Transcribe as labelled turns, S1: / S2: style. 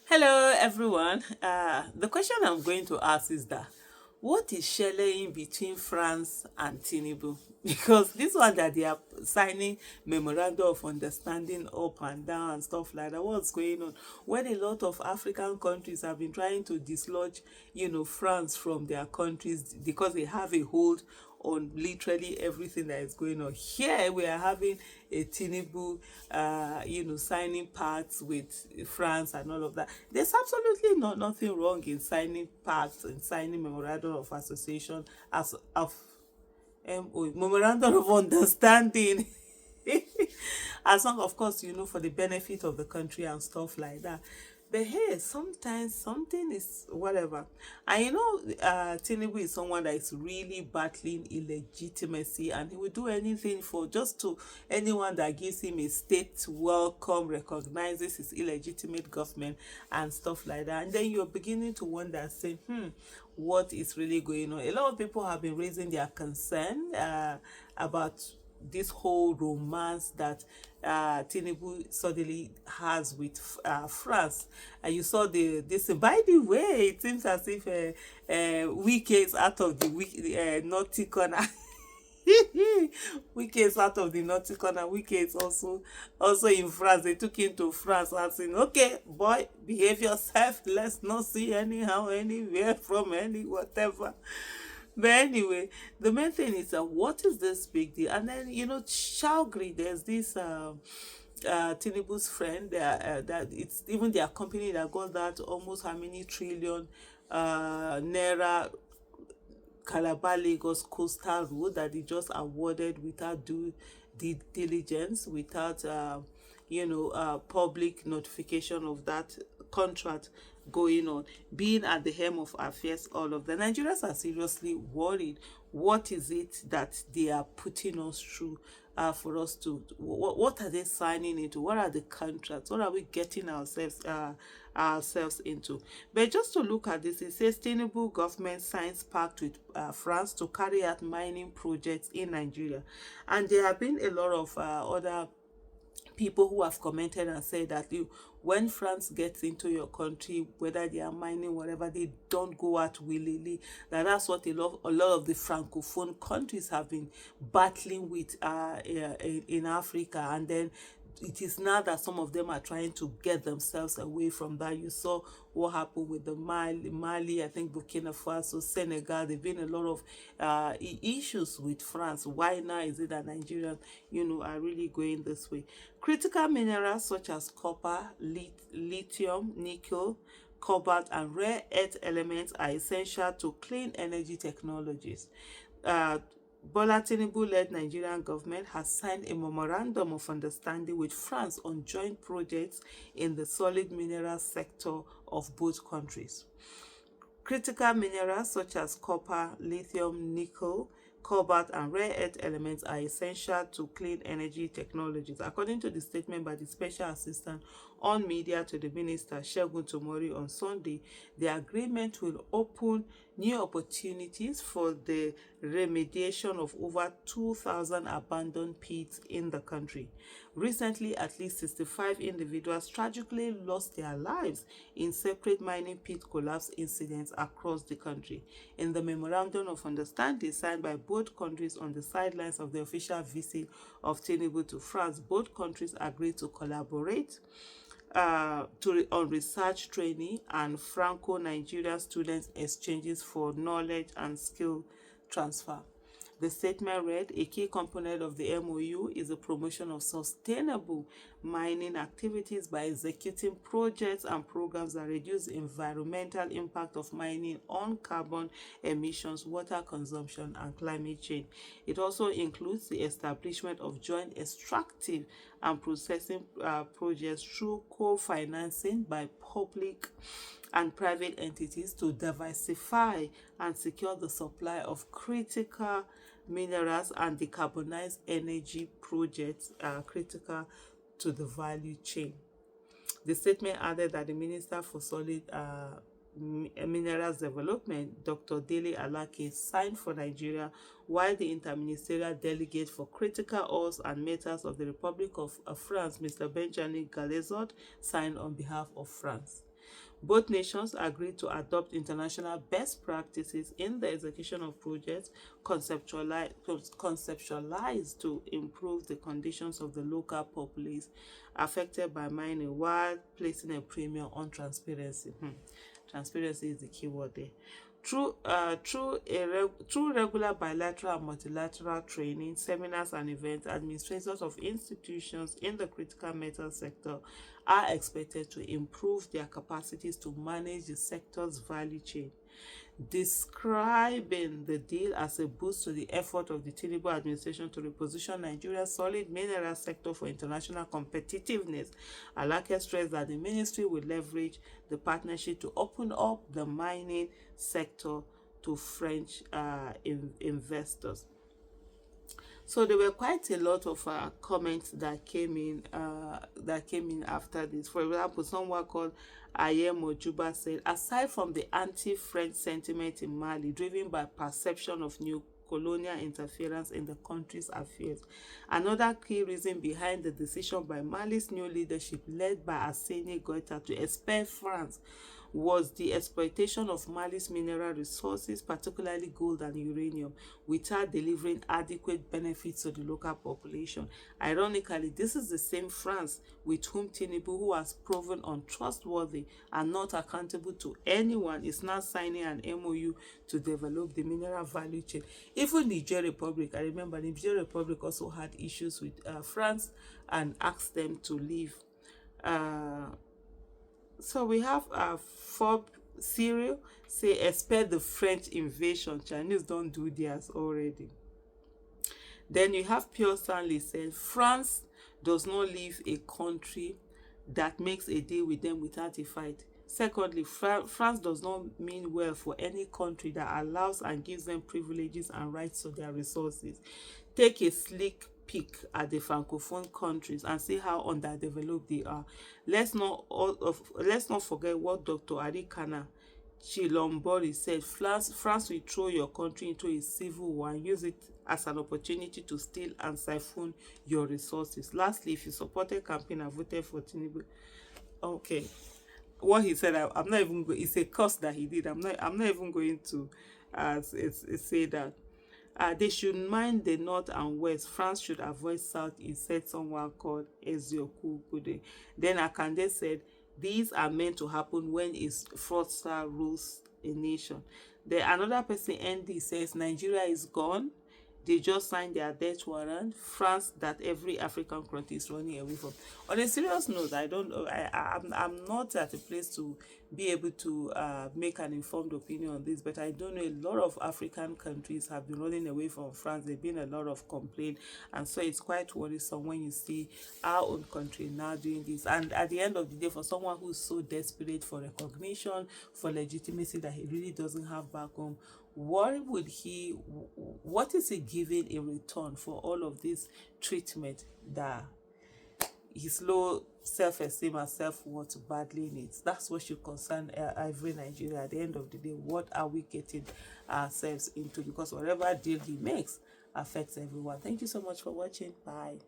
S1: Hello, everyone. The question I'm going to ask is that what is Shaleying between France and Tinubu? Because this one that they are signing memorandum of understanding up and down and stuff like that. What's going on? When a lot of African countries have been trying to dislodge, France from their countries because they have a hold on literally everything that is going on. Here we are having a Tinubu, signing pacts with France and all of that. There's absolutely nothing wrong in signing pacts and signing memorandum of association as of memorandum of understanding. As long, of course, for the benefit of the country and stuff like that. But hey, sometimes something is whatever. And Tinubu is someone that is really battling illegitimacy, and he will do anything for just to anyone that gives him a state welcome, recognizes his illegitimate government and stuff like that. And then you're beginning to wonder, say, what is really going on? A lot of people have been raising their concern about this whole romance that Tinubu suddenly has with France. And you saw this. By the way, it seems as if Wike is out of the naughty corner. Wike is out of the naughty corner. Wike is also in France. They took him to France and saying, "Okay, boy, behave yourself. Let's not see anyhow, anywhere from any whatever." But anyway, the main thing is what is this big deal? And then Calgary, there's this Tinubu's friend that it's even their company that got that almost how many trillion naira Calabar Lagos coastal road that they just awarded without due diligence, without public notification of that contract going on, being at the helm of affairs. All of the Nigerians are seriously worried. What is it that they are putting us through for us to what are they signing into? What are the contracts? What are we getting ourselves into? But just to look at this, it says Tinubu government signs pact with France to carry out mining projects in Nigeria, and there have been a lot of other people who have commented and said that when France gets into your country, whether they are mining, whatever, they don't go out willingly. That's what a lot of the francophone countries have been battling with in Africa, and then it is now that some of them are trying to get themselves away from that. You saw what happened with the Mali, I think Burkina Faso, Senegal. There've been a lot of issues with France. Why now is it that Nigerians, are really going this way? Critical minerals such as copper, lithium, nickel, cobalt, and rare earth elements are essential to clean energy technologies. Uh, Bola Tinubu-led Nigerian government has signed a memorandum of understanding with France on joint projects in the solid mineral sector of both countries. Critical minerals such as copper, lithium, nickel, cobalt, and rare earth elements are essential to clean energy technologies, according to the statement by the Special Assistant on Media to the Minister, Segun Tomori, on Sunday. The agreement will open new opportunities for the remediation of over 2,000 abandoned pits in the country. Recently, at least 65 individuals tragically lost their lives in separate mining pit collapse incidents across the country. In the Memorandum of Understanding signed by both countries on the sidelines of the official visit of Tinubu to France, both countries agreed to collaborate on research training and Franco-Nigerian students exchanges for knowledge and skill transfer. The statement read, a key component of the MOU is the promotion of sustainable mining activities by executing projects and programs that reduce environmental impact of mining on carbon emissions, water consumption, and climate change. It also includes the establishment of joint extractive and processing projects through co-financing by public and private entities to diversify and secure the supply of critical minerals and decarbonize energy projects critical to the value chain. The statement added that the Minister for Solid Minerals Development, Dr. Dele Alake, signed for Nigeria, while the Interministerial Delegate for Critical Ores and Metals of the Republic of France, Mr. Benjamin Galezot, signed on behalf of France. Both nations agreed to adopt international best practices in the execution of projects conceptualized to improve the conditions of the local populace affected by mining while placing a premium on transparency. Transparency is the key word there. Through regular bilateral and multilateral training, seminars and events, administrators of institutions in the critical metal sector are expected to improve their capacities to manage the sector's value chain, describing the deal as a boost to the effort of the Tinubu administration to reposition Nigeria's solid mineral sector for international competitiveness. Alake stressed that the ministry will leverage the partnership to open up the mining sector to French investors. So there were quite a lot of comments that came in after this. For example, someone called Ayem Ojuba said, aside from the anti-French sentiment in Mali, driven by perception of new colonial interference in the country's affairs, another key reason behind the decision by Mali's new leadership, led by Assimi Goïta, to expel France was the exploitation of Mali's mineral resources, particularly gold and uranium, without delivering adequate benefits to the local population. Ironically, this is the same France with whom Tinubu, who has proven untrustworthy and not accountable to anyone, is now signing an MOU to develop the mineral value chain. Even Niger Republic, I remember Niger Republic also had issues with France and asked them to leave. So we have Fob Cyril say, expect the French invasion. Chinese don't do theirs already. Then you have Pure Stanley said, France does not leave a country that makes a deal with them without a fight. Secondly, France does not mean well for any country that allows and gives them privileges and rights to their resources. Take a slick peek at the francophone countries and see how underdeveloped they are. Let's not forget what Dr. Arikana Chilombori said. France will throw your country into a civil war and use it as an opportunity to steal and siphon your resources. Lastly, if you supported campaign and voted for Tinubu, okay, what he said, I'm not even going. It's a curse that he did. I'm not even going to say that. They should mind the north and west. France should avoid south, he said someone called Ezioku Kude. Then Akande said, these are meant to happen when a fraudster rules a nation. Then another person, ND, says, Nigeria is gone. They just signed their death warrant. France, that every African country is running away from. On a serious note, I'm not at a place to be able to make an informed opinion on this, but I don't know, a lot of African countries have been running away from France. There's been a lot of complaint, and so it's quite worrisome when you see our own country now doing this. And at the end of the day, for someone who's so desperate for recognition, for legitimacy that he really doesn't have back home, what is he giving in return for all of this treatment that his low self-esteem and self-worth badly needs? That's what should concern every Nigeria. At the end of the day, what are we getting ourselves into? Because whatever deal he makes affects everyone. Thank you so much for watching. Bye.